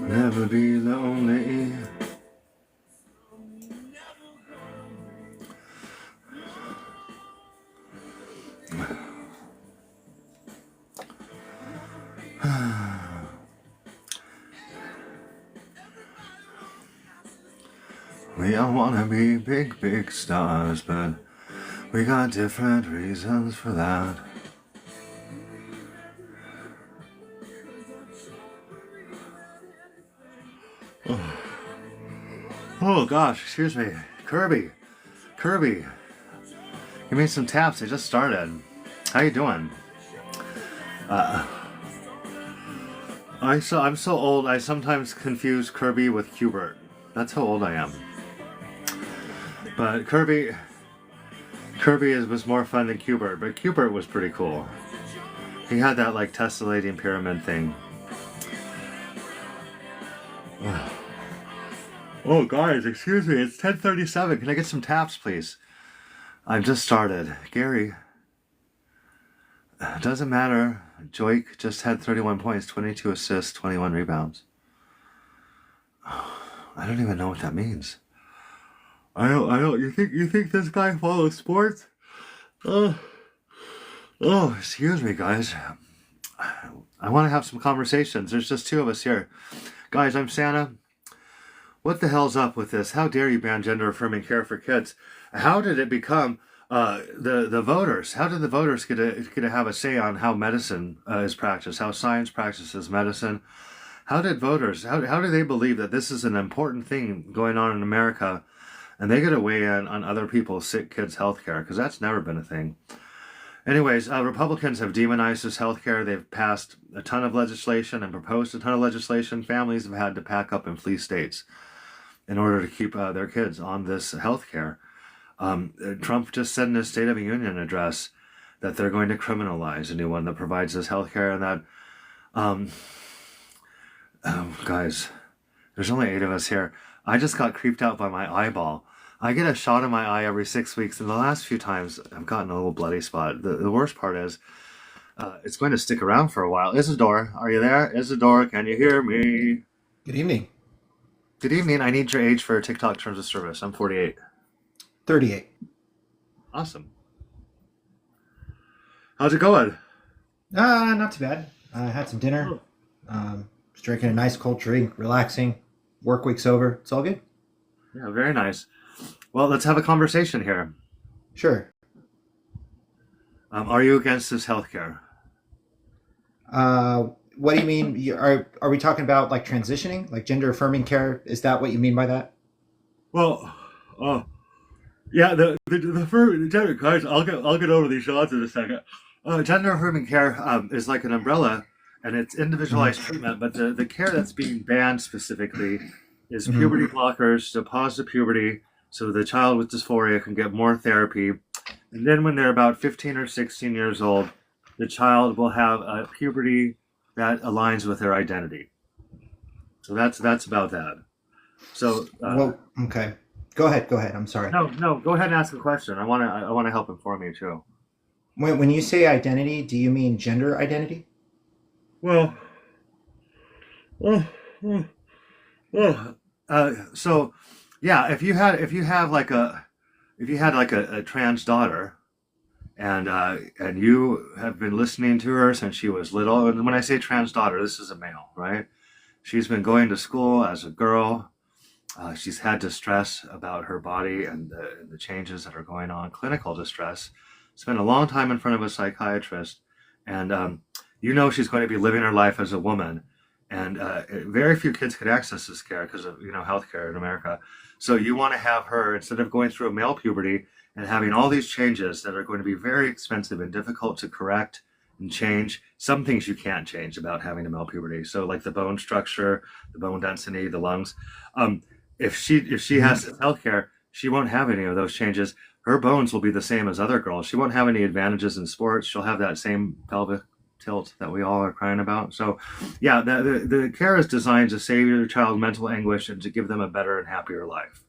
Never be lonely. We all wanna be big, big stars, but we got different reasons for that. Oh gosh, excuse me. Kirby, give me some taps. I just started. How you doing? I'm so old. I sometimes confuse Kirby with Cubert. That's how old I am. But Kirby was more fun than Cubert. But Cubert was pretty cool. He had that like tessellating pyramid thing. Oh guys, excuse me. It's 10:37. Can I get some taps, please? I've just started. Gary. Doesn't matter. Joik just had 31 points, 22 assists, 21 rebounds. I don't even know what that means. I don't. You think this guy follows sports? Oh, excuse me, guys. I want to have some conversations. There's just two of us here. Guys, I'm Santa. What the hell's up with this? How dare you ban gender-affirming care for kids? How did it become the voters? How did the voters get to have a say on how medicine is practiced, how science practices medicine? How did voters, how do they believe that this is an important thing going on in America and they get to weigh in on other people's sick kids' health care? Because that's never been a thing. Anyways, Republicans have demonized this health care. They've passed a ton of legislation and proposed a ton of legislation. Families have had to pack up and flee states in order to keep their kids on this health care. Trump just said in his State of the Union address that they're going to criminalize anyone that provides this health care, and that, guys, there's only 8 of us here. I just got creeped out by my eyeball. I get a shot in my eye every 6 weeks, and the last few times I've gotten a little bloody spot. The worst part is it's going to stick around for a while. Isadora, are you there? Isadora, can you hear me? Good evening. Good evening. I need your age for TikTok terms of service. I'm 48. 38. Awesome. How's it going? Not too bad. I had some dinner. Just drinking a nice cold drink, relaxing. Work week's over. It's all good. Yeah, very nice. Well, let's have a conversation here. Sure. Are you against this healthcare? What do you mean? Are we talking about like transitioning, like gender affirming care? Is that what you mean by that? Well, yeah, the gender, guys, I'll get over these shots in a second. Gender affirming care is like an umbrella, and it's individualized treatment. But the care that's being banned specifically is puberty blockers to pause the puberty, so the child with dysphoria can get more therapy. And then when they're about 15 or 16 years old, the child will have a puberty that aligns with their identity. So that's about that. So Well, okay. Go ahead. I'm sorry. no, go ahead and ask a question. I want to help inform you too. When you say identity, do you mean gender identity? Well, so yeah, if you had like a trans daughter, and you have been listening to her since she was little, and when I say trans daughter, this is a male, right? She's been going to school as a girl. She's had distress about her body and the changes that are going on, clinical distress. Spent a long time in front of a psychiatrist, and she's going to be living her life as a woman. And very few kids could access this care because of healthcare in America. So you want to have her, instead of going through a male puberty and having all these changes that are going to be very expensive and difficult to correct and change. Some things you can't change about having a male puberty. So like the bone structure, the bone density, the lungs. If she has healthcare, she won't have any of those changes. Her bones will be the same as other girls. She won't have any advantages in sports. She'll have that same pelvic tilt that we all are crying about. So yeah, the care is designed to save your child mental anguish and to give them a better and happier life.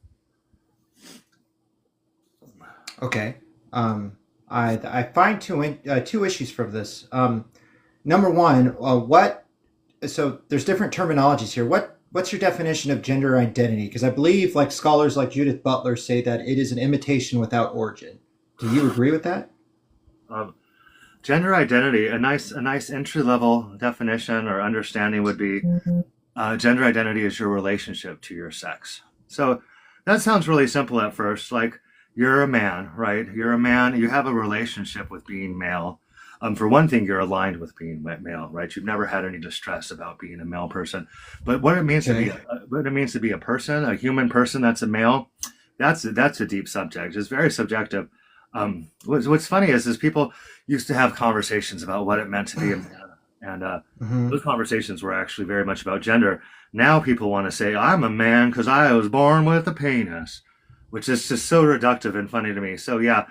Okay. I find two issues from this. Number one, so there's different terminologies here. what's your definition of gender identity? Because I believe like scholars like Judith Butler say that it is an imitation without origin. Do you agree with that? Um, Gender identity, a nice entry level definition or understanding would be gender identity is your relationship to your sex. So that sounds really simple at first. Like you're a man, right? You're a man. You have a relationship with being male. For one thing, you're aligned with being male, right? You've never had any distress about being a male person. But what it means to be, Okay. what it means to be a person, a human person that's a male, that's a deep subject. It's very subjective. What's funny is people used to have conversations about what it meant to be a man, and Hmm. those conversations were actually very much about gender. Now people want to say I'm a man because I was born with a penis, which is just so reductive and funny to me. So yeah,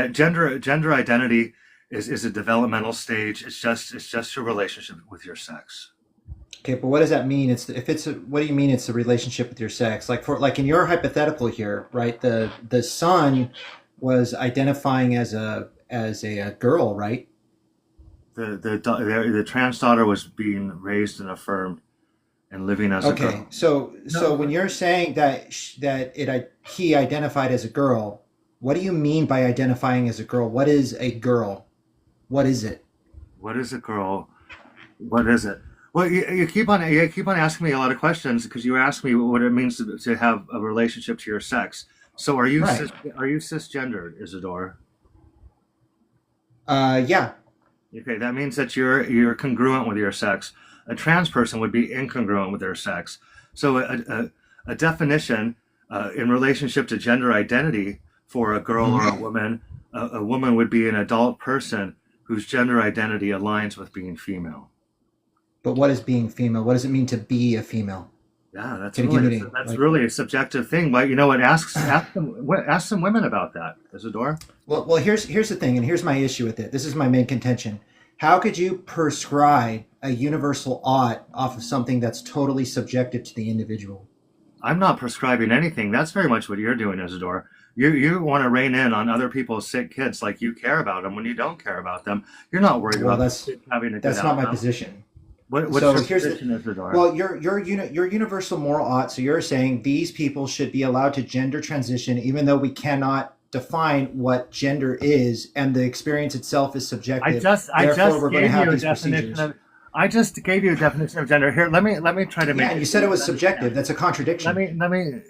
gender identity is a developmental stage. It's just your relationship with your sex. Okay, but what does that mean? If it's a, what do you mean it's the relationship with your sex? Like for like in your hypothetical here, right? The son was identifying as a girl, right? The trans daughter was being raised and affirmed and living as a Okay, girl. so No, when you're saying that he identified as a girl, what do you mean by identifying as a girl? What is a girl? What is it? what is a girl? What is it? Well, you keep on asking me a lot of questions because you ask me what it means to have a relationship to your sex. So Right. are you cisgendered, Isidore? Yeah. Okay, that means that you're congruent with your sex. A trans person would be incongruent with their sex. So a definition in relationship to gender identity for a girl or a Hmm. woman, a woman would be an adult person whose gender identity aligns with being female. But what is being female? What does it mean to be a female? Yeah, Can you give me that's like? really a subjective thing. But you know what? Ask some women about that, Isadora. Well, here's the thing, and here's my issue with it. This is my main contention. How could you prescribe a universal ought off of something that's totally subjective to the individual? I'm not prescribing anything. That's very much what you're doing, Isadora. You want to rein in on other people's sick kids like you care about them when you don't care about them. You're not worried Well, about the kids having a good that's not my outcome. position. What's So your here's the position, Isadora? well, your universal moral ought. So you're saying these people should be allowed to gender transition, even though we cannot define what gender is, and the experience itself is subjective. I Therefore, just we're going to gave have you a these definition procedures. of I just gave you a definition of gender. Here, let me try to Yeah, make and you it said it easy was to subjective. understand. That's a contradiction. Let me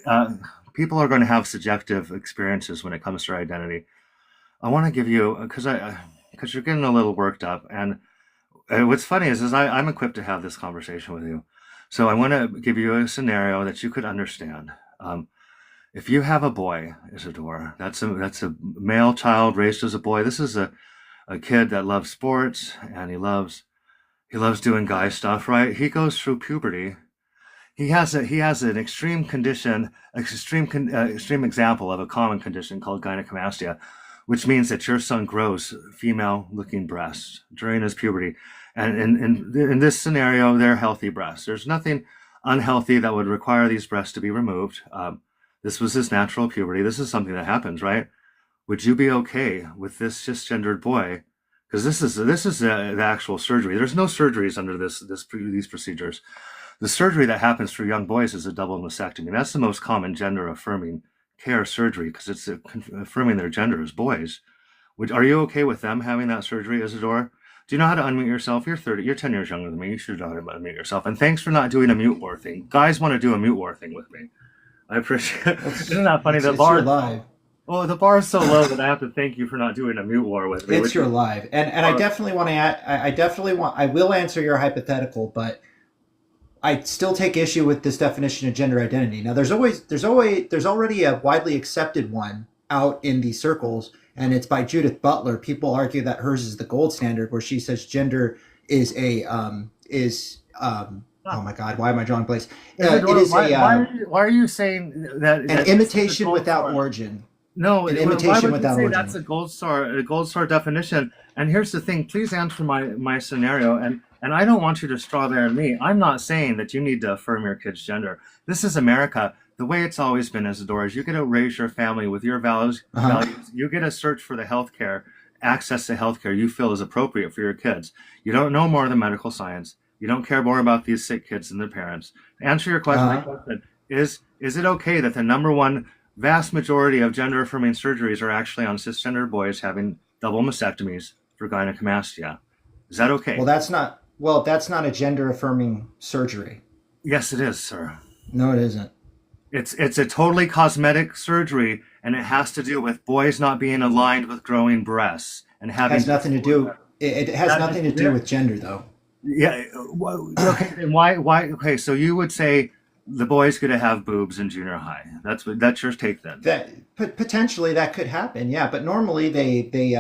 people are going to have subjective experiences when it comes to identity. I want to give you because you're getting a little worked up, and what's funny is I'm equipped to have this conversation with you. So I want to give you a scenario that you could understand. If you have a boy, Isidore, that's a male child raised as a boy. This is a kid that loves sports and he loves doing guy stuff, right? He goes through puberty. He has an extreme condition, extreme example of a common condition called gynecomastia, which means that your son grows female-looking breasts during his puberty, and in this scenario, they're healthy breasts. There's nothing unhealthy that would require these breasts to be removed. This was his natural puberty. This is something that happens, right? Would you be okay with this cisgendered boy? Because this is the actual surgery. There's no surgeries under these procedures. The surgery that happens for young boys is a double mastectomy. That's the most common gender affirming care surgery because it's affirming their gender as boys. Are you okay with them having that surgery, Isadora? Do you know how to unmute yourself? You're 30. You're 10 years younger than me. You should know how to unmute yourself. And thanks for not doing a mute war thing. Guys want to do a mute war thing with me. I appreciate. Well, Isn't that funny? The it's your bar. live. Oh, the bar is so low that I have to thank you for not doing a mute war with me. It's Which your is, live, and I definitely want to add. I definitely want. I will answer your hypothetical, but I still take issue with this definition of gender identity. Now, there's already a widely accepted one out in these circles, and it's by Judith Butler. People argue that hers is the gold standard, where she says gender is a oh my God, why am I drawing blanks? It Isadora, is a why are you saying an this is the imitation gold without star? origin. No, An why imitation would you without say that's origin. a gold star definition? And here's the thing: please answer my scenario. And I don't want you to strawberry me. I'm not saying that you need to affirm your kid's gender. This is America. The way it's always been, Isadora, is you get to raise your family with your values. Uh-huh. Values. You get to search for the healthcare access to healthcare you feel is appropriate for your kids. You don't know more than medical science. You don't care more about these sick kids than their parents. To answer your question, Uh-huh. is it okay that the number one vast majority of gender affirming surgeries are actually on cisgender boys having double mastectomies for gynecomastia? Is that okay? That's not a gender affirming surgery. Yes, it is, sir. No, it isn't. It's a totally cosmetic surgery, and it has to do with boys not being aligned with growing breasts and having Has nothing to do. It has that, nothing to do with gender, though. yeah. Okay, then why? Okay, so you would say the boys get to have boobs in junior high. That's your take then. Potentially that could happen, yeah. But normally they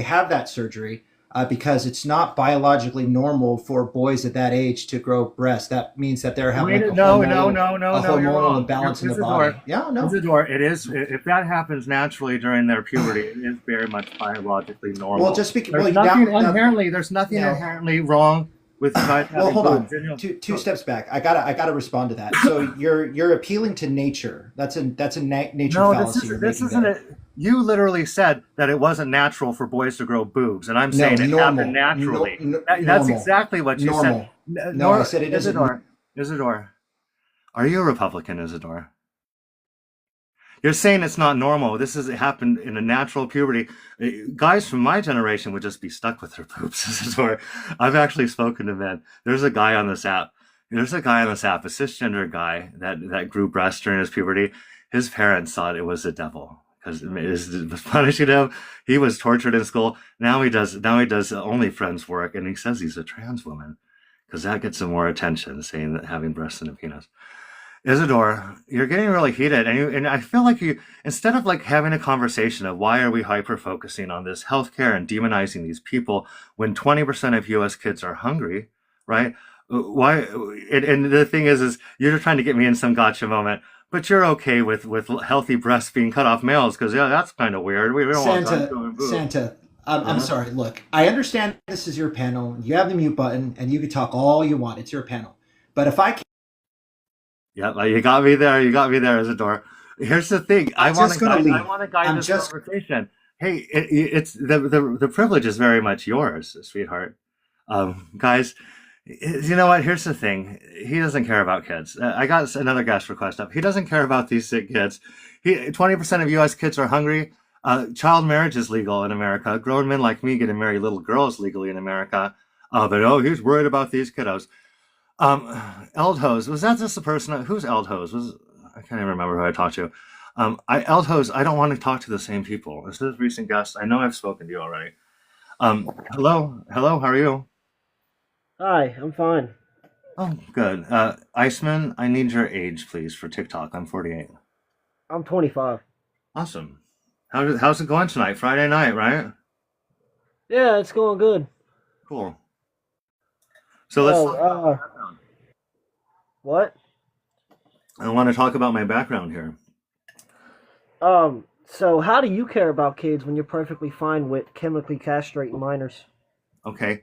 have that surgery because it's not biologically normal for boys at that age to grow breasts. That means that they're having like a You're hormonal wrong. imbalance in the Isidore, body. Yeah, no. Isidore, it is if that happens naturally during their puberty, it is very much biologically normal. Well, just because There's well, nothing now, inherently there's nothing now, inherently wrong with guys well, having hold on. boobs. And, Two steps back. I gotta respond to that. So you're appealing to nature. That's a nature no, fallacy. this isn't it. You literally said that it wasn't natural for boys to grow boobs, and I'm No, saying it normal. happened naturally. That's Normal. exactly what you Normal. said. No, I said it isn't. Isidore, are you a Republican, Isidore? You're saying it's not normal. This has happened in a natural puberty. Guys from my generation would just be stuck with their boobs, Isidore. I've actually spoken to men. There's a guy on this app. A cisgender guy that grew breasts during his puberty. His parents thought it was the devil because it was punishing him. He was tortured in school. Now he does OnlyFriends work, and he says he's a trans woman because that gets him more attention, saying that having breasts and a penis. Isidore, you're getting really heated, and I feel like you, instead of like having a conversation of why are we hyper focusing on this healthcare and demonizing these people when 20% of U.S. kids are hungry, right? Why? And the thing is you're just trying to get me in some gotcha moment, but you're okay with healthy breasts being cut off males because yeah, that's kind of weird. We don't want to Santa. I'm sorry. Look, I understand this is your panel. You have the mute button, and you can talk all you want. It's your panel. But if I can Yeah, you got me there. You got me there, Isidore. Here's the thing. I want to guide this conversation. Hey, it's the privilege is very much yours, sweetheart. Guys, you know what? Here's the thing. He doesn't care about kids. I got another guest request up. He doesn't care about these sick kids. 20% of U.S. kids are hungry. Child marriage is legal in America. Grown men like me get to marry little girls legally in America. But he's worried about these kiddos. Eldhose, was that just the person who's Eldhose? I can't even remember who I talked to. Eldhose, I don't want to talk to the same people. This is a recent guest. I know I've spoken to you already. Hello, how are you? Hi, I'm fine. Oh, good. Iceman, I need your age, please, for TikTok. I'm 48. I'm 25. Awesome. How's it going tonight? Friday night, right? Yeah, it's going good. Cool. So let's. What? I want to talk about my background here. So how do you care about kids when you're perfectly fine with chemically castrating minors? Okay.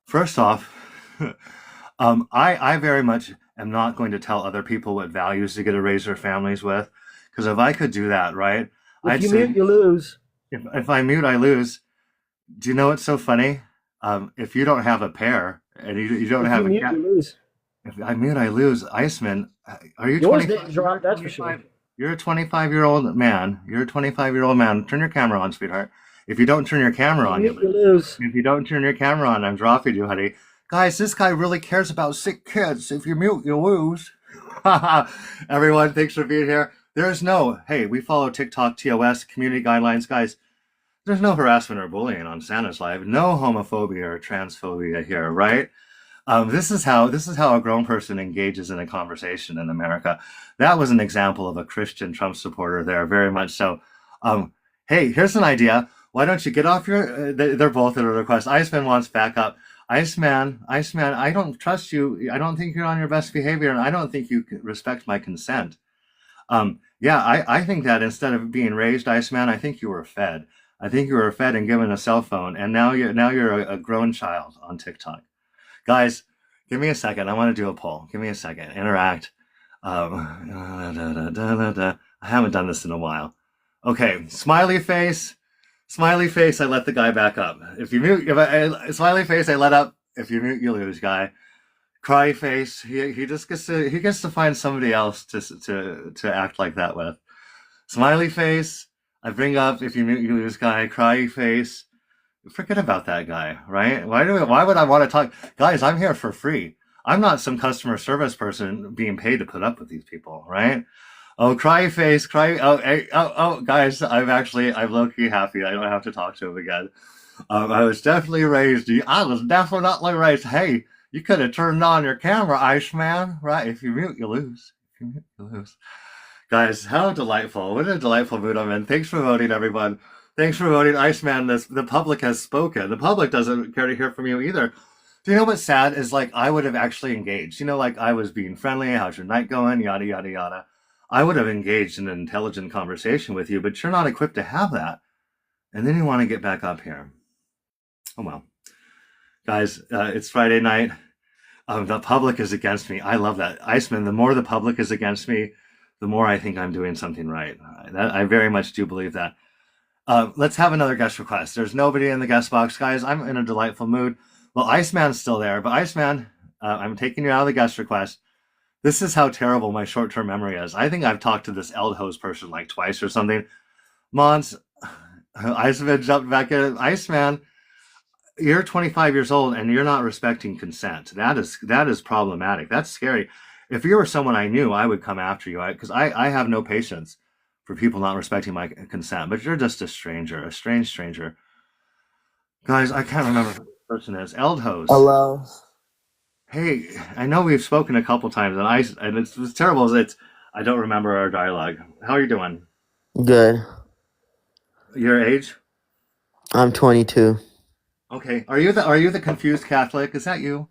First off, I very much am not going to tell other people what values to get to raise their families with, because if I could do that, right? If you mute, you lose. If I mute, I lose. Do you know what's so funny? If you don't have a pair and you don't have a cat, you lose. If I mute, I lose. Iceman, are you Yours 25? didn't drop, that's for sure. You're a 25-year-old man. You're a 25-year-old man. Turn your camera on, sweetheart. If you don't turn your camera on, you lose. If you don't turn your camera on, I'm dropping you, honey. Guys, this guy really cares about sick kids. If you mute, you lose. Everyone, thanks for being here. Hey, we follow TikTok, TOS, community guidelines. Guys, there's no harassment or bullying on Santa's Live. No homophobia or transphobia here, right? This is how a grown person engages in a conversation in America. That was an example of a Christian Trump supporter there, very much so. Hey, here's an idea. Why don't you get off your... they're both at a request. Iceman wants backup. Iceman, I don't trust you. I don't think you're on your best behavior, and I don't think you respect my consent. I think that instead of being raised, Iceman, I think you were fed. I think you were fed and given a cell phone, and now you're a grown child on TikTok. Guys, give me a second. I want to do a poll. Give me a second. Interact. I haven't done this in a while. Okay, smiley face. Smiley face, I let the guy back up. If you mute, smiley face, I let up. If you mute, you lose, guy. Cry face. He just gets to find somebody else to act like that with. Smiley face. I bring up if you mute you lose guy. Cry face. Forget about that guy, right? Why would I want to talk? Guys, I'm here for free. I'm not some customer service person being paid to put up with these people, right? Oh, cry face, cry. Oh, hey, guys, I'm low-key happy. I don't have to talk to him again. I was definitely raised. I was definitely raised. Hey, you could have turned on your camera, Iceman, right? If you mute, you lose. If you mute, you lose. Guys, how delightful. What a delightful mood I'm in. Thanks for voting, everyone. Thanks for voting, Iceman. The public has spoken. The public doesn't care to hear from you either. Do you know what's sad is like I would have actually engaged. You know, like I was being friendly. How's your night going? Yada, yada, yada. I would have engaged in an intelligent conversation with you, but you're not equipped to have that. And then you want to get back up here. Oh, well. Guys, it's Friday night. The public is against me. I love that. Iceman, the more the public is against me, the more I think I'm doing something right. I very much do believe that. Let's have another guest request. There's nobody in the guest box, guys. I'm in a delightful mood. Well, Iceman's still there, but Iceman, I'm taking you out of the guest request. This is how terrible my short-term memory is. I think I've talked to this Eldhost person like twice or something. Mons, Iceman jumped back in. Iceman, you're 25 years old and you're not respecting consent. That is problematic. That's scary. If you were someone I knew, I would come after you because I have no patience for people not respecting my consent. But you're just a stranger, a strange stranger. Guys, I can't remember who the person is. Eldhost. Hello. Hey, I know we've spoken a couple times, and it's terrible. I don't remember our dialogue. How are you doing? Good. Your age? I'm 22. Okay. Are you the confused Catholic? Is that you?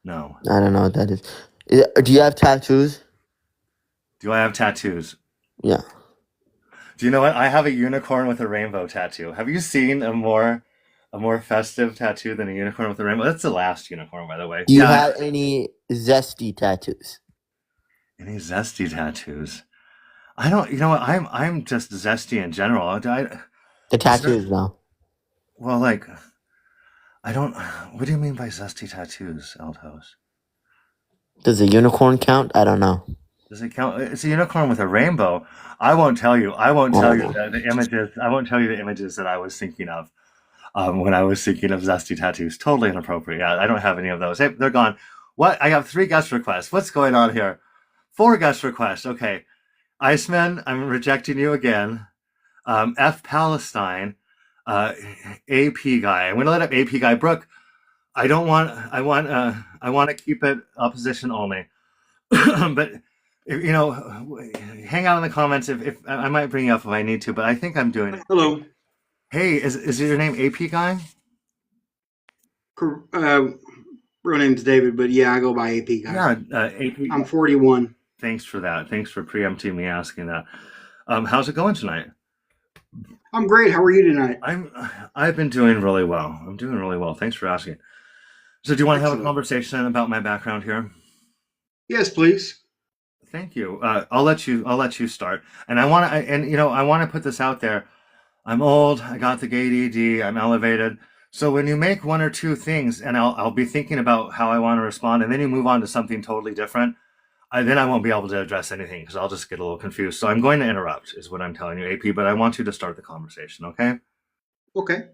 No. I don't know what that is. Do you have tattoos? Do I have tattoos? Yeah. Do you know what? I have a unicorn with a rainbow tattoo. Have you seen a more festive tattoo than a unicorn with a rainbow? That's the last unicorn, by the way. Do you have any zesty tattoos? Any zesty tattoos? I don't. You know what? I'm just zesty in general. The tattoos, though. Well, like, I don't. What do you mean by zesty tattoos, Eldhost? Does a unicorn count? I don't know. Does it count? It's a unicorn with a rainbow. I won't tell you. I won't tell you the images. I won't tell you the images that I was thinking of when I was thinking of zesty tattoos. Totally inappropriate. Yeah, I don't have any of those. Hey, they're gone. What? I have 3 guest requests. What's going on here? 4 guest requests. Okay. Iceman, I'm rejecting you again. F Palestine. AP guy. I'm going to let up AP guy. Brooke, I want to keep it opposition only. But if, hang out in the comments if I might bring you up if I need to, but I think I'm doing it. Hello. Hey, is your name AP guy? Real name's David, but yeah, I go by AP guy. Yeah, AP. I'm 41. Thanks for that. Thanks for preempting me asking that. How's it going tonight? I'm great. How are you tonight? I've been doing really well. I'm doing really well. Thanks for asking. So do you want to have a conversation about my background here? Yes, please. Thank you. I'll let you start. And I want to put this out there. I'm old. I got the ADD. I'm elevated. So when you make 1 or 2 things, and I'll be thinking about how I want to respond, and then you move on to something totally different, then I won't be able to address anything because I'll just get a little confused. So I'm going to interrupt, is what I'm telling you, AP. But I want you to start the conversation, okay? Okay.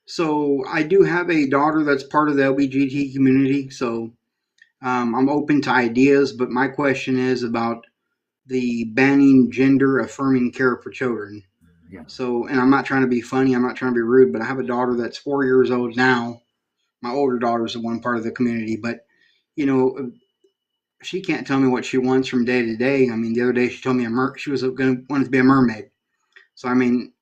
So I do have a daughter that's part of the LGBT community. So I'm open to ideas, but my question is about the banning gender affirming care for children. Yeah. So, and I'm not trying to be funny, I'm not trying to be rude, but I have a daughter that's 4 years old now. My older daughter's the one part of the community, but she can't tell me what she wants from day to day. I mean, the other day she told me she was wanted to be a mermaid. So, I mean,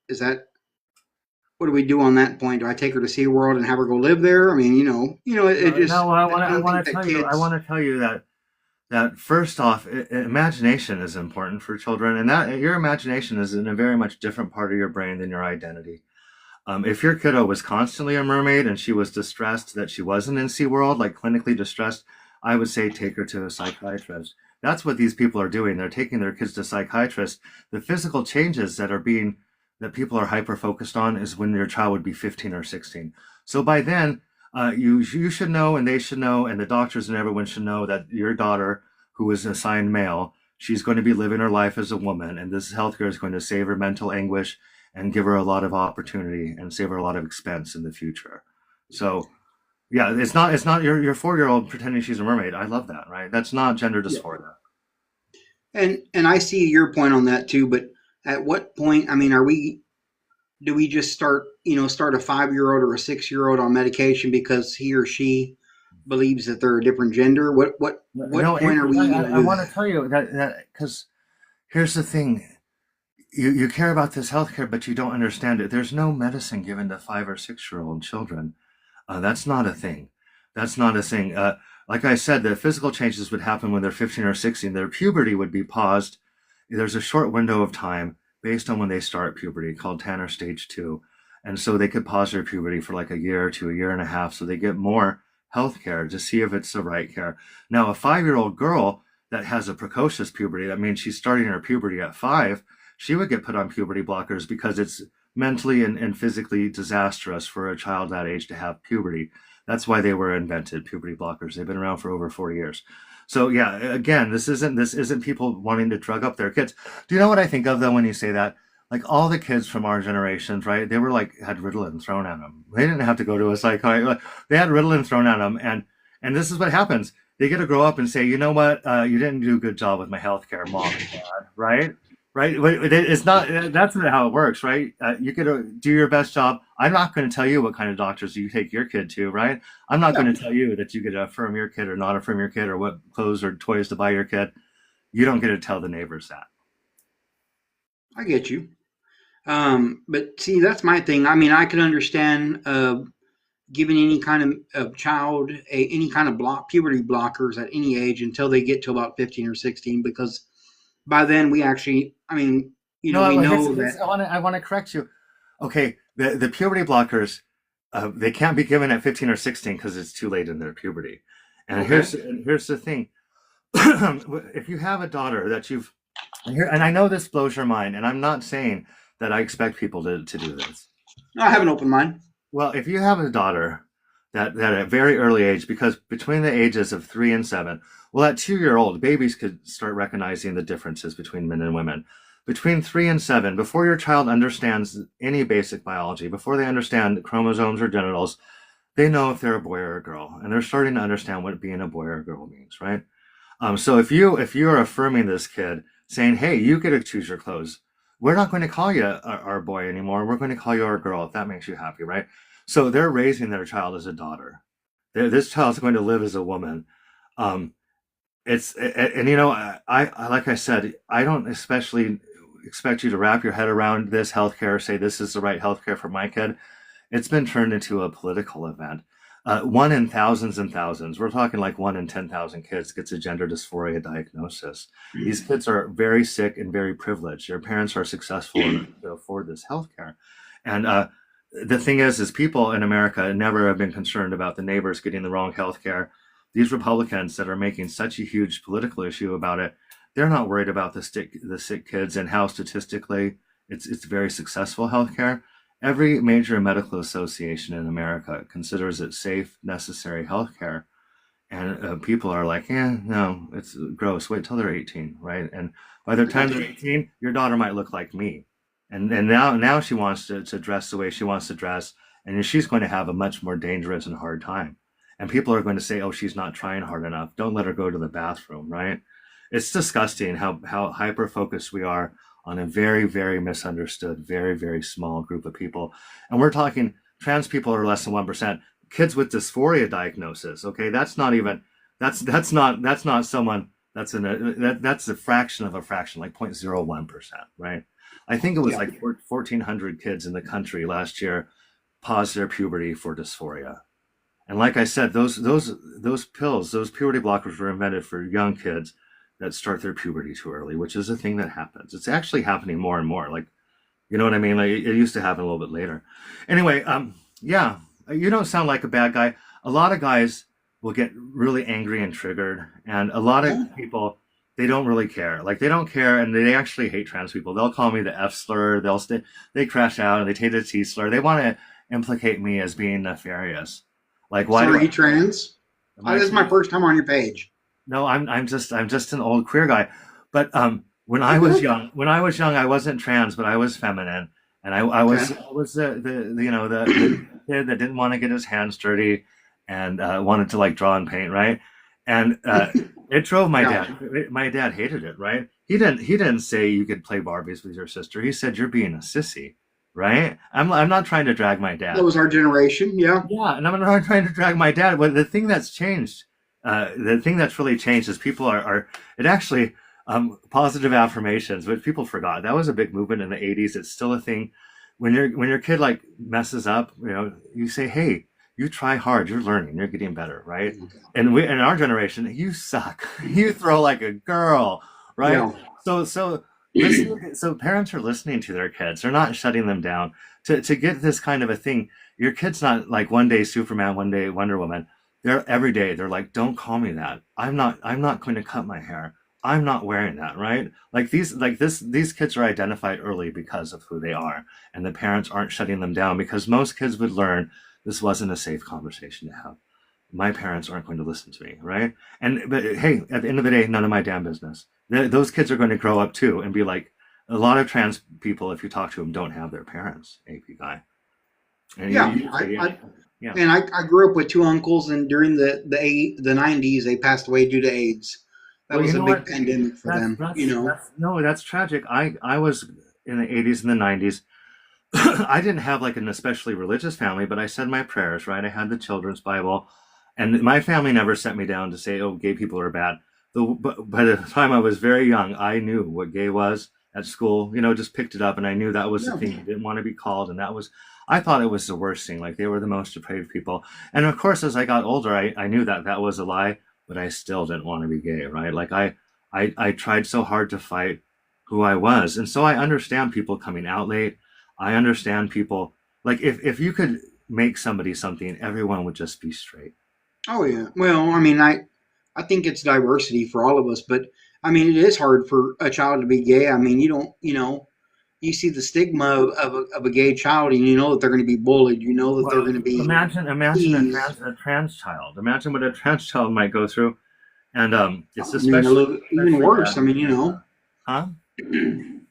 what do we do on that point? Do I take her to SeaWorld and have her go live there? I mean, it just. No, I want to tell you that first off, imagination is important for children, and that your imagination is in a very much different part of your brain than your identity. If your kiddo was constantly a mermaid and she was distressed that she wasn't in SeaWorld, like clinically distressed, I would say take her to a psychiatrist. That's what these people are doing. They're taking their kids to psychiatrists. The physical changes that people are hyper focused on is when your child would be 15 or 16. So by then, you should know, and they should know, and the doctors and everyone should know that your daughter, who is assigned male, she's going to be living her life as a woman, and this healthcare is going to save her mental anguish and give her a lot of opportunity and save her a lot of expense in the future. So yeah, it's not your 4-year-old pretending she's a mermaid. I love that, right? That's not gender Yeah. dysphoria. And I see your point on that too, but at what point, I mean, do we just start a 5-year-old or a 6-year-old on medication because he or she believes that they're a different gender? What No, point are we I want to tell you that because here's the thing. You care about this healthcare, but you don't understand it. There's no medicine given to 5 or 6-year-old children. That's not a thing. That's not a thing. Like I said, the physical changes would happen when they're 15 or 16. Their puberty would be paused. There's a short window of time based on when they start puberty called Tanner stage 2. And so they could pause their puberty for like a year to a year and a half so they get more health care to see if it's the right care. Now, a 5-year-old girl that has a precocious puberty, that means she's starting her puberty at 5, she would get put on puberty blockers because it's mentally and physically disastrous for a child that age to have puberty. That's why they were invented, puberty blockers. They've been around for over 40 years. So yeah, again, this isn't people wanting to drug up their kids. Do you know what I think of though when you say that? Like all the kids from our generations, right? They were like had Ritalin thrown at them. They didn't have to go to a psychiatrist. They had Ritalin thrown at them, and this is what happens. They get to grow up and say, you know what? You didn't do a good job with my healthcare, mom and dad, right? Right? It's not. That's not how it works, right? You get to do your best job. I'm not going to tell you what kind of doctors you take your kid to, right? I'm not Yeah, going to tell you that you get to affirm your kid or not affirm your kid or what clothes or toys to buy your kid. You don't get to tell the neighbors that. I get you. But see, that's my thing. I mean, I can understand giving any kind of child any kind of puberty blockers at any age until they get to about 15 or 16, because by then we actually, I mean, No, we know that. I want to correct you. Okay, the puberty blockers, they can't be given at 15 or 16 because it's too late in their puberty. And Okay. here's the thing. If you have a daughter that you've and I know this blows your mind, and I'm not saying that I expect people to do this. I have an open mind. Well, if you have a daughter that at a very early age, because between the ages of 3 and 7, well, at 2-year old, babies could start recognizing the differences between men and women. Between 3 and 7, before your child understands any basic biology, before they understand chromosomes or genitals, they know if they're a boy or a girl, and they're starting to understand what being a boy or a girl means, right? So if you are affirming this kid, saying, "Hey, you get to choose your clothes. We're not going to call you our boy anymore. We're going to call you our girl if that makes you happy," right? So they're raising their child as a daughter. This child's going to live as a woman. Um, and you know, I like I said, I don't especially expect you to wrap your head around this healthcare, say this is the right healthcare for my kid. It's been turned into a political event. One in thousands and thousands, we're talking like 1 in 10,000 kids gets a gender dysphoria diagnosis. These kids are very sick and very privileged. Their parents are successful enough to afford this healthcare. And the thing is people in America never have been concerned about the neighbors getting the wrong healthcare. These Republicans that are making such a huge political issue about it, they're not worried about the sick kids and how statistically it's very successful healthcare. Every major medical association in America considers it safe, necessary healthcare, and people are like, "Yeah, no, it's gross. Wait till they're 18, right?" And by the time they're 18, your daughter might look like me, and now she wants to dress the way she wants to dress, and she's going to have a much more dangerous and hard time. And people are going to say, "Oh, she's not trying hard enough. Don't let her go to the bathroom," right? It's disgusting how hyper focused we are on a very, very misunderstood, very, very small group of people. And we're talking trans people are less than 1%. Kids with dysphoria diagnosis, okay, that's not someone that's a fraction of a fraction, like 0.01%, right? I think it was Yeah. like 1,400 kids in the country last year paused their puberty for dysphoria. And like I said, those pills, those puberty blockers were invented for young kids that start their puberty too early, which is a thing that happens. It's actually happening more and more. Like, you know what I mean? Like it used to happen a little bit later. Anyway, yeah, you don't sound like a bad guy. A lot of guys will get really angry and triggered, and a lot of Yeah. people they don't really care. Like they don't care, and they actually hate trans people. They'll call me the F slur. They crash out and they take the T slur. They want to implicate me as being nefarious. Like, So why are do you trans? am I This is my trans? first time on your page. No, I'm just an old queer guy. But when I was young, I wasn't trans, but I was feminine, and Okay. I was the kid that didn't want to get his hands dirty, and wanted to like draw and paint, right? And it drove my Yeah. dad. My dad hated it, right? He didn't say you could play Barbies with your sister. He said you're being a sissy, right? I'm not trying to drag my That dad. was our generation. Yeah. Yeah, and I'm not trying to drag my dad. But the thing that's changed, the thing that's really changed is people are it actually positive affirmations, which people forgot. That was a big movement in the '80s. It's still a thing. When your kid like messes up, you say, "Hey, you try hard. You're learning. You're getting better, right?" And we in our generation, you suck. You throw like a girl, right? Yeah. So so parents are listening to their kids. They're not shutting them down to get this kind of a thing. Your kid's not like one day Superman, one day Wonder Woman. They're every day. They're like, don't call me that. I'm not going to cut my hair. I'm not wearing that, right? These kids are identified early because of who they are, and the parents aren't shutting them down because most kids would learn this wasn't a safe conversation to have. My parents aren't going to listen to me, right? But hey, at the end of the day, none of my damn business. Those kids are going to grow up too and be like a lot of trans people. If you talk to them, don't have their parents. AP guy, and Yeah. you say, yeah, yeah. And I grew up with two uncles, and during the '90s, they passed away due to AIDS. That Well, you was a know big what? pandemic for That's them. that's that's no, that's tragic. I was in the '80s and the '90s. I didn't have like an especially religious family, but I said my prayers, right? I had the children's Bible, and my family never sent me down to say, "Oh, gay people are bad." But by the time I was very young, I knew what gay was at school. Just picked it up, and I knew that was the Yeah. thing you didn't want to be called, and that was. I thought it was the worst thing. Like they were the most depraved people. And of course, as I got older, I knew that that was a lie, but I still didn't want to be gay, right? Like I tried so hard to fight who I was, and so I understand people coming out late. I understand people like if you could make somebody something, everyone would just be straight. Oh yeah. Well, I mean, I think it's diversity for all of us, but I mean, it is hard for a child to be gay. I mean, you don't, you see the stigma of a gay child, and you know that they're going to be bullied. You know that they're Well, going to be imagine teased. a trans child. Imagine what a trans child might go through, and it's I mean, even especially worse. bad. I mean, Huh?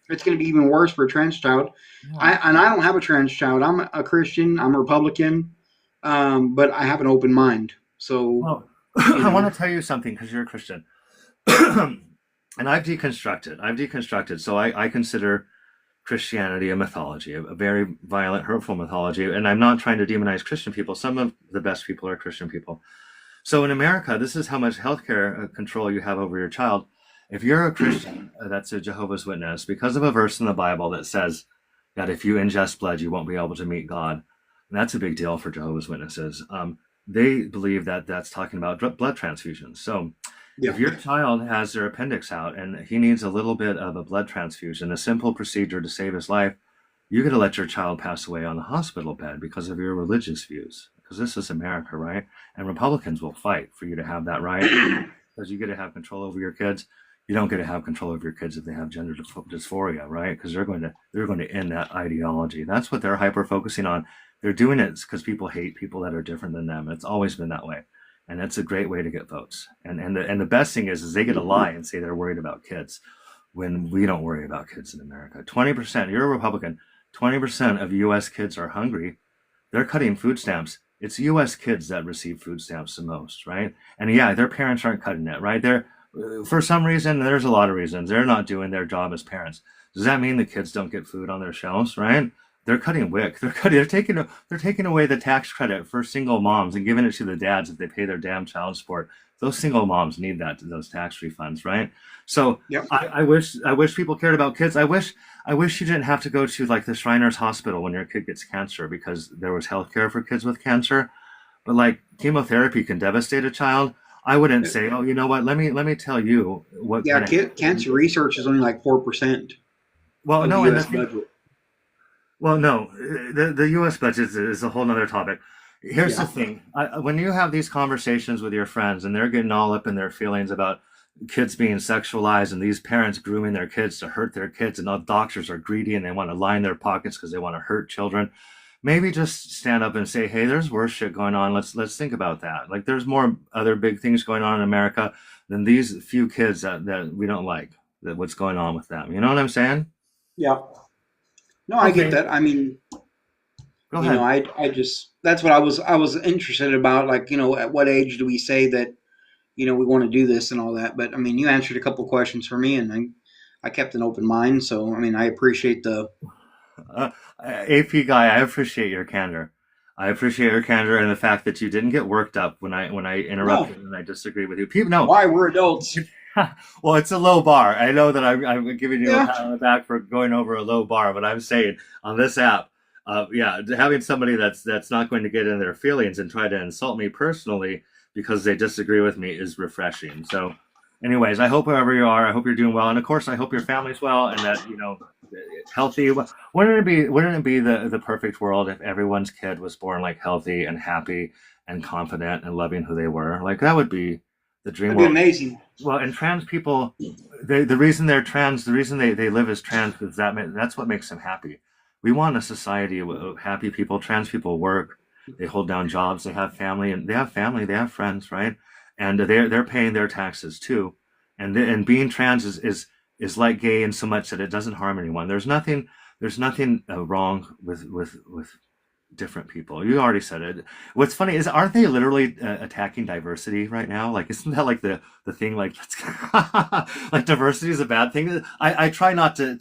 it's going to be even worse for a trans child. Yeah. I don't have a trans child. I'm a Christian. I'm a Republican, but I have an open mind. So Well, you I know, want to tell you something because you're a Christian, and I've deconstructed. I've deconstructed. So I consider Christianity a mythology, a very violent, hurtful mythology. And I'm not trying to demonize Christian people. Some of the best people are Christian people. So in America, this is how much healthcare control you have over your child. If you're a Christian that's a Jehovah's Witness, because of a verse in the Bible that says that if you ingest blood, you won't be able to meet God. And that's a big deal for Jehovah's Witnesses. They believe that that's talking about blood transfusions. So yeah, if your child has their appendix out and he needs a little bit of a blood transfusion, a simple procedure to save his life, you're going to let your child pass away on the hospital bed because of your religious views. Because this is America, right? And Republicans will fight for you to have that right because you get to have control over your kids. You don't get to have control over your kids if they have gender dysphoria, right? Because they're going to end that ideology. That's what they're hyper focusing on. They're doing it because people hate people that are different than them. It's always been that way, and it's a great way to get votes. And the best thing is they get to lie and say they're worried about kids when we don't worry about kids in America. 20%. You're a Republican. 20% of U.S. kids are hungry. They're cutting food stamps. It's U.S. kids that receive food stamps the most, right? And yeah, their parents aren't cutting it, right? They're for some reason. There's a lot of reasons they're not doing their job as parents. Does that mean the kids don't get food on their shelves, right? They're cutting WIC. They're taking away the tax credit for single moms and giving it to the dads if they pay their damn child support. Those single moms need those tax refunds, right? So yep. I wish people cared about kids. I wish you didn't have to go to like the Shriners Hospital when your kid gets cancer because there was health care for kids with cancer. But like chemotherapy can devastate a child. I wouldn't say, oh, you know what? Let me tell you what Yeah, kind of cancer research is only like 4% well, of the no, U.S. budget. well, no, the U.S. budget is a whole nother topic. Here's the Yeah, thing: when you have these conversations with your friends, and they're getting all up in their feelings about kids being sexualized, and these parents grooming their kids to hurt their kids, and all doctors are greedy and they want to line their pockets because they want to hurt children. maybe just stand up and say, "Hey, there's worse shit going on. Let's think about that. Like, there's more other big things going on in America than these few kids that we don't like. That what's going on with them. You know what I'm saying?" Yeah. No, I get Okay, that. I mean, go you know, ahead. I just that's what I was interested about. Like, you know, at what age do we say that, you know, we want to do this and all that? But I mean, you answered a couple questions for me, and I kept an open mind. So I mean, I appreciate the. Uh, AP guy, I appreciate your candor. I appreciate your candor and the fact that you didn't get worked up when I No, interrupted and I disagreed with you. People, no. why we're adults. Well, it's a low bar. I know that I'm giving you a Yeah. pat on the back for going over a low bar, but I'm saying on this app, yeah, having somebody that's not going to get in their feelings and try to insult me personally because they disagree with me is refreshing. So, anyways, I hope wherever you are, I hope you're doing well, and of course, I hope your family's well and that healthy. Wouldn't it be the perfect world if everyone's kid was born like healthy and happy and confident and loving who they were? Like that would be the dream That'd be world. amazing. Well, and trans people, the reason they're trans, the reason they live as trans is that's what makes them happy. We want a society of happy people. Trans people work, they hold down jobs, they have family, and they have friends, right? And they're paying their taxes too. And being trans is like gay in so much that it doesn't harm anyone. There's nothing wrong with different people. You already said it. What's funny is, aren't they literally attacking diversity right now? Like, isn't that like the thing? Like, like diversity is a bad thing. I try not to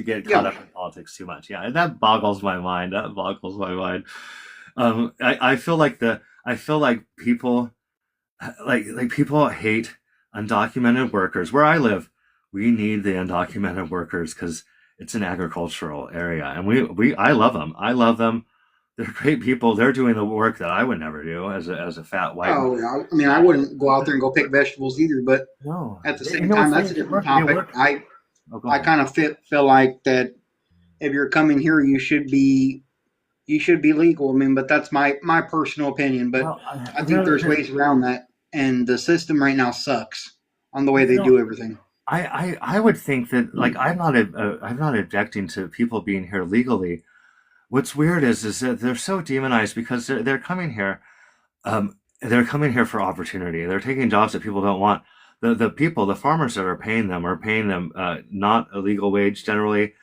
get caught Yeah. up in politics too much. Yeah, that boggles my mind. That boggles my mind. I feel like people like people hate undocumented workers. Where I live, we need the undocumented workers because it's an agricultural area, and we I love them. I love them. They're great people. They're doing the work that I would never do as a fat white man. Oh, yeah. I mean, I wouldn't go out there and go pick vegetables either. But No, at the you same know what's time, funny? that's a They different work. They topic. work. Oh, go I ahead. kind of feel like that if you're coming here, you should be legal. I mean, but that's my personal opinion. But Well, I think there's ways around that, and the system right now sucks on the way they do everything. I would think that like I'm not objecting to people being here legally. What's weird is that they're so demonized because they're coming here. They're coming here for opportunity. They're taking jobs that people don't want. The farmers that are paying them not a legal wage generally,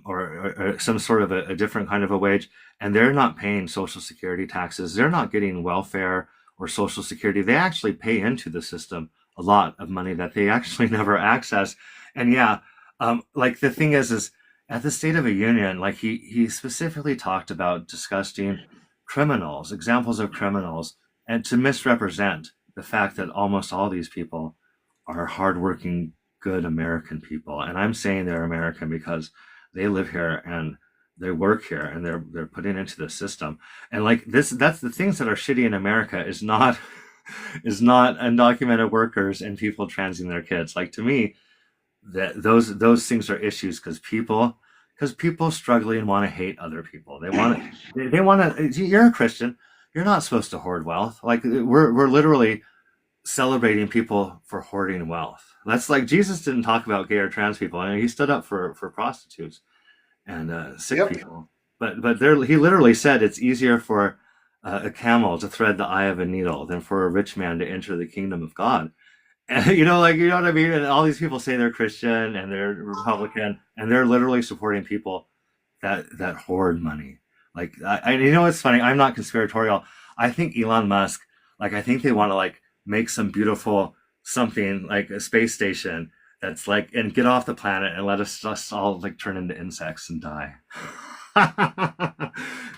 or some sort of a different kind of a wage, and they're not paying social security taxes. They're not getting welfare or social security. They actually pay into the system a lot of money that they actually never access. And yeah, like the thing is at the State of the Union, like he specifically talked about disgusting criminals, examples of criminals, and to misrepresent the fact that almost all these people are hardworking, good American people. And I'm saying they're American because they live here and they work here and they're putting into the system. And like this, that's the things that are shitty in America is not is not undocumented workers and people transing their kids. Like to me, that those things are issues because people struggling want to hate other people. They want to. You're a Christian. You're not supposed to hoard wealth. Like we're literally celebrating people for hoarding wealth. That's like Jesus didn't talk about gay or trans people. I mean, he stood up for prostitutes and sick Yep. people. But there, he literally said it's easier for a camel to thread the eye of a needle than for a rich man to enter the kingdom of God. And, like you know what I mean. And all these people say they're Christian and they're Republican, and they're literally supporting people that hoard money. Like you know what's funny? I'm not conspiratorial. I think Elon Musk, like I think they want to like make some beautiful something like a space station that's like and get off the planet and let us just all like turn into insects and die.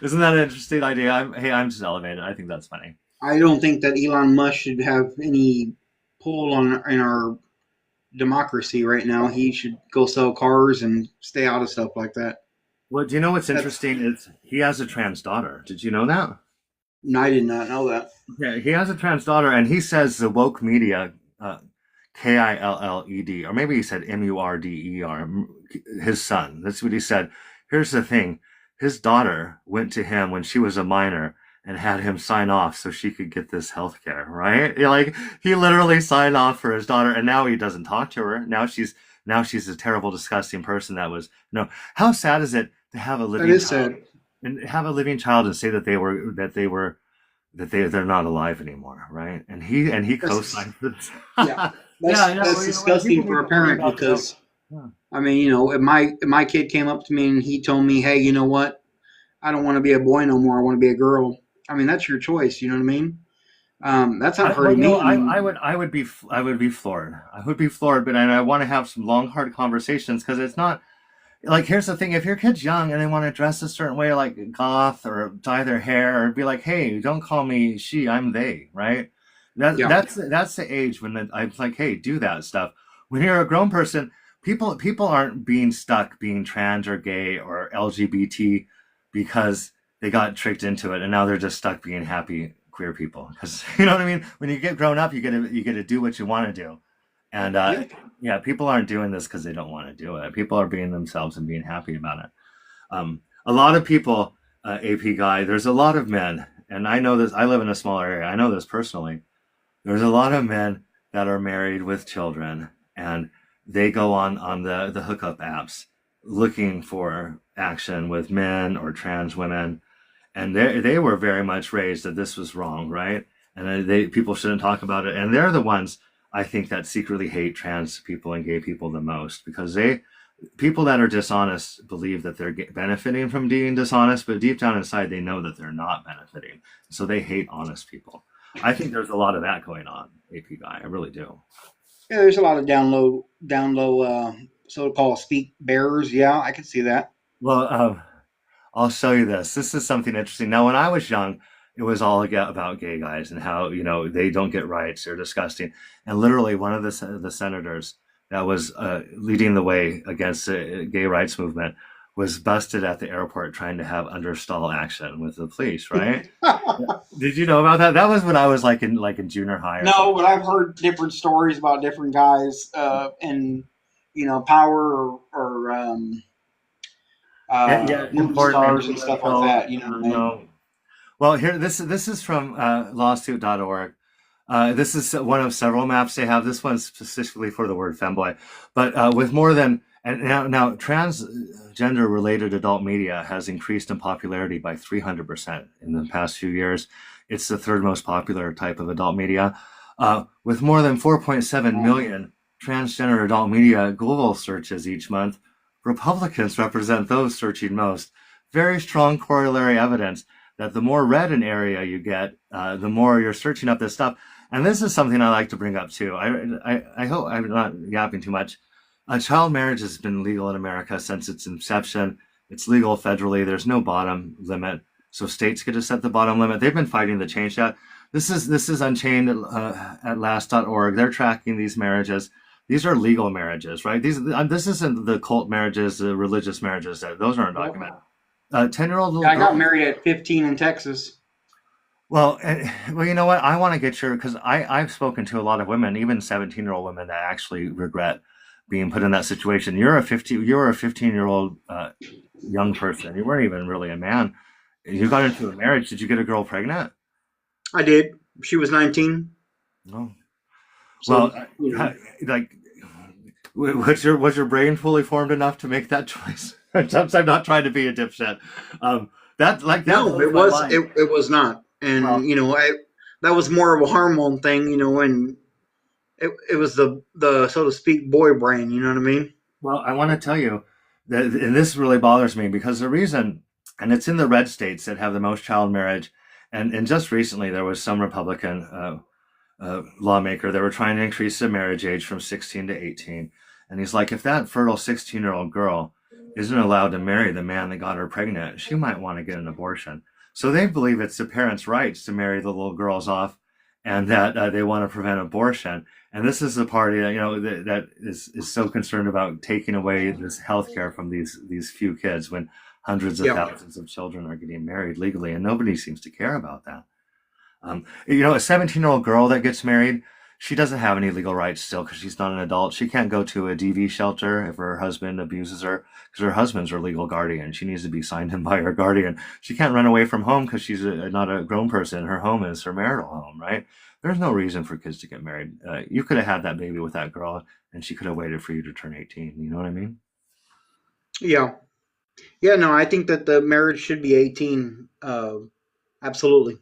Isn't that an interesting idea? I'm just elevated. I think that's funny. I don't think that Elon Musk should have any pull on in our democracy right now. He should go sell cars and stay out of stuff like that. Well, do you know what's That's interesting? Is he has a trans daughter. Did you know that? no, I did not know that. Yeah, he has a trans daughter, and he says the woke media, Killed, or maybe he said Murder, his son. That's what he said. Here's the thing: his daughter went to him when she was a minor and had him sign off so she could get this health care. Right? Like he literally signed off for his daughter, and now he doesn't talk to her. Now she's a terrible, disgusting person. That was no. How sad is it to have a That living is child? sad. and have a living child and say they're not alive anymore, right? And he That's, co-signed for this. yeah, Yeah, that's yeah. Well, disgusting people for need a to worry parent about their own. because Yeah. I mean, if my kid came up to me and he told me, "Hey, you know what? I don't want to be a boy no more. I want to be a girl." I mean, that's your choice. You know what I mean? That's not Well, hurting me. I I mean, would I would be floored. I would be floored, but and I want to have some long, hard conversations because it's not like here's the thing: if your kid's young and they want to dress a certain way, like goth or dye their hair, or be like, "Hey, don't call me she, I'm they," right? yeah, That's the age when I'm like, "Hey, do that stuff." When you're a grown person, people aren't being stuck being trans or gay or LGBT because they got tricked into it and now they're just stuck being happy queer people. Because you know what I mean. When you get grown up, you get to do what you want to do, and yeah. yeah, people aren't doing this because they don't want to do it. People are being themselves and being happy about it. A lot of people, AP guy, there's a lot of men, and I know this. I live in a small area. I know this personally. There's a lot of men that are married with children, and they go on the hookup apps looking for action with men or trans women, and they were very much raised that this was wrong, right? And they people shouldn't talk about it, and they're the ones I think that secretly hate trans people and gay people the most because they people that are dishonest believe that they're benefiting from being dishonest, but deep down inside they know that they're not benefiting, so they hate honest people. I think there's a lot of that going on, AP guy. I really do. Yeah, there's a lot of down low, so-called speak bearers. Yeah, I can see that. Well, I'll show you this. This is something interesting. Now, when I was young, it was all about gay guys and how they don't get rights. They're disgusting. And literally, one of the senators that was leading the way against the gay rights movement was busted at the airport trying to have understall action with the police. Right? Did you know about that? That was when I was like in junior high or No, something. but I've heard different stories about different guys and power or Yeah, movie important stars and and stuff like influential. that. You know what I mean? No. Well, here this is from lawsuit.org. This is one of several maps they have. This one's specifically for the word femboy, but with more than and now transgender related adult media has increased in popularity by 300% in the past few years. It's the third most popular type of adult media, with more than 4.7 million transgender adult media Google searches each month. Republicans represent those searching most. Very strong corollary evidence that the more red an area you get, the more you're searching up this stuff. And this is something I like to bring up too. I hope I'm not yapping too much. Child marriage has been legal in America since its inception. It's legal federally. There's no bottom limit, so states get to set the bottom limit. They've been fighting to change that. This is Unchained at last.org. They're tracking these marriages. These are legal marriages, right? This isn't the cult marriages, the religious marriages. Those aren't Yep. documented. 10-year-old Yeah, little I got girl. married at 15 in Texas. Well, well, you know what? I want to get your because I've spoken to a lot of women, even 17-year-old women that actually regret being put in that situation. You're a 15-year-old young person. You weren't even really a man. You got into a marriage. Did you get a girl pregnant? I did. She was 19. No. So, Well, like, was your brain fully formed enough to make that choice? I'm not trying to be a dipshit. That no, blows it my was mind. it was not. And Well, that was more of a hormone thing, and it was the so to speak boy brain, you know what I mean? Well, I want to tell you that, and this really bothers me because the reason, and it's in the red states that have the most child marriage, and just recently there was some Republican lawmaker that were trying to increase the marriage age from 16 to 18, and he's like, if that fertile 16-year-old girl isn't allowed to marry the man that got her pregnant, she might want to get an abortion. So they believe it's the parents' rights to marry the little girls off, and that they want to prevent abortion. And this is the party that that is so concerned about taking away this health care from these few kids when hundreds of Yeah. thousands of children are getting married legally, and nobody seems to care about that. A 17-year-old girl that gets married, she doesn't have any legal rights still because she's not an adult. She can't go to a DV shelter if her husband abuses her because her husband's her legal guardian. She needs to be signed in by her guardian. She can't run away from home because she's not a grown person. Her home is her marital home, right? There's no reason for kids to get married. You could have had that baby with that girl, and she could have waited for you to turn 18. You know what I mean? Yeah. Yeah, no, I think that the marriage should be 18. Absolutely.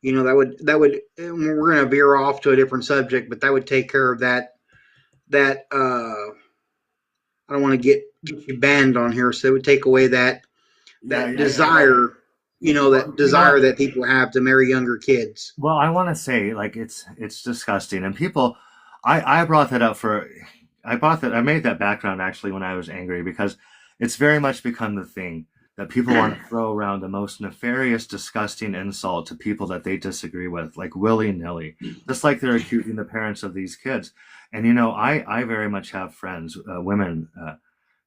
You know, that would we're going to veer off to a different subject, but that would take care of that I don't want to get you banned on here, so it would take away Yeah, that I know. desire, you know, Well, that desire that people have to marry younger kids. well, I want to say like it's disgusting, and people, I brought that up for, I made that background actually when I was angry because it's very much become the thing that people want to throw around the most nefarious, disgusting insult to people that they disagree with, like willy nilly, just like they're accusing the parents of these kids. And you know, I very much have friends, women,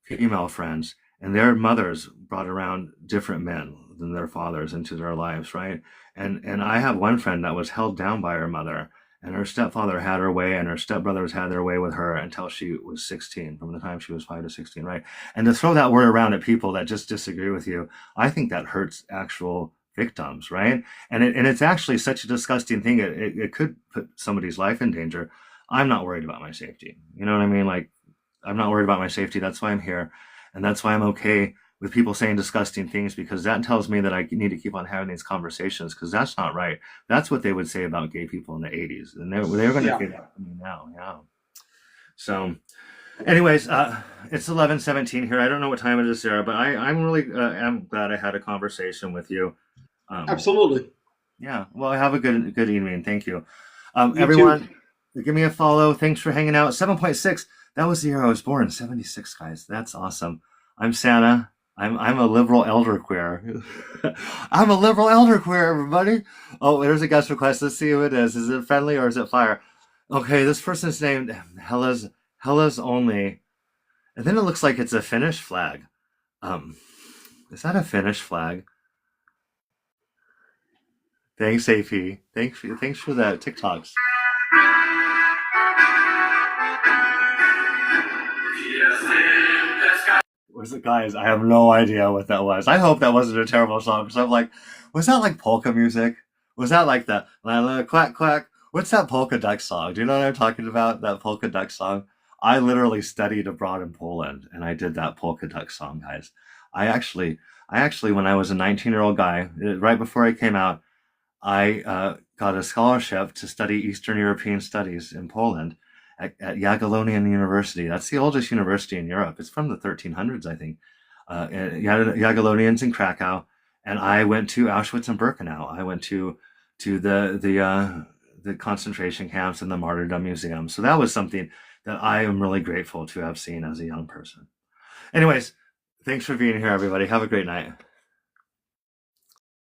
female friends, and their mothers brought around different men than their fathers into their lives, right? And I have one friend that was held down by her mother, and her stepfather had her way, and her stepbrothers had their way with her until she was 16, from the time she was 5 to 16, right? And to throw that word around at people that just disagree with you, I think that hurts actual victims, right? And it's actually such a disgusting thing. It could put somebody's life in danger. I'm not worried about my safety. You know what I mean? Like, I'm not worried about my safety. That's why I'm here. And that's why I'm okay with people saying disgusting things, because that tells me that I need to keep on having these conversations, because that's not right. That's what they would say about gay people in the 80s. And they're going to Yeah. say that to me now. Yeah. So, anyways, it's 11:17 here. I don't know what time it is, Sarah, but I'm really am glad I had a conversation with you. Um, Absolutely. yeah. Well, have a good evening. Thank you. You too. Everyone, give me a follow. Thanks for hanging out. 7.6. That was the year I was born. 76, guys. That's awesome. I'm Santa. I'm a liberal elder queer. I'm a liberal elder queer, everybody. Oh, there's a guest request. Let's see who it is. Is it friendly or is it fire? Okay, this person's named Hella's only. And then it looks like it's a Finnish flag. Um, is that a Finnish flag? Thanks, AP. Thanks for that TikToks. Was it, guys? I have no idea what that was. I hope that wasn't a terrible song because I'm like, was that like polka music? Was that like the la la quack quack? What's that polka duck song? Do you know what I'm talking about? That polka duck song. I literally studied abroad in Poland and I did that polka duck song, guys. I actually, when I was a 19-year-old guy, right before I came out, I got a scholarship to study Eastern European studies in Poland at Jagiellonian University. That's the oldest university in Europe. It's from the 1300s, I think. Jagiellonians in Krakow, and I went to Auschwitz and Birkenau. I went to the concentration camps and the Martyrdom Museum. So that was something that I am really grateful to have seen as a young person. Anyways, thanks for being here, everybody. Have a great night.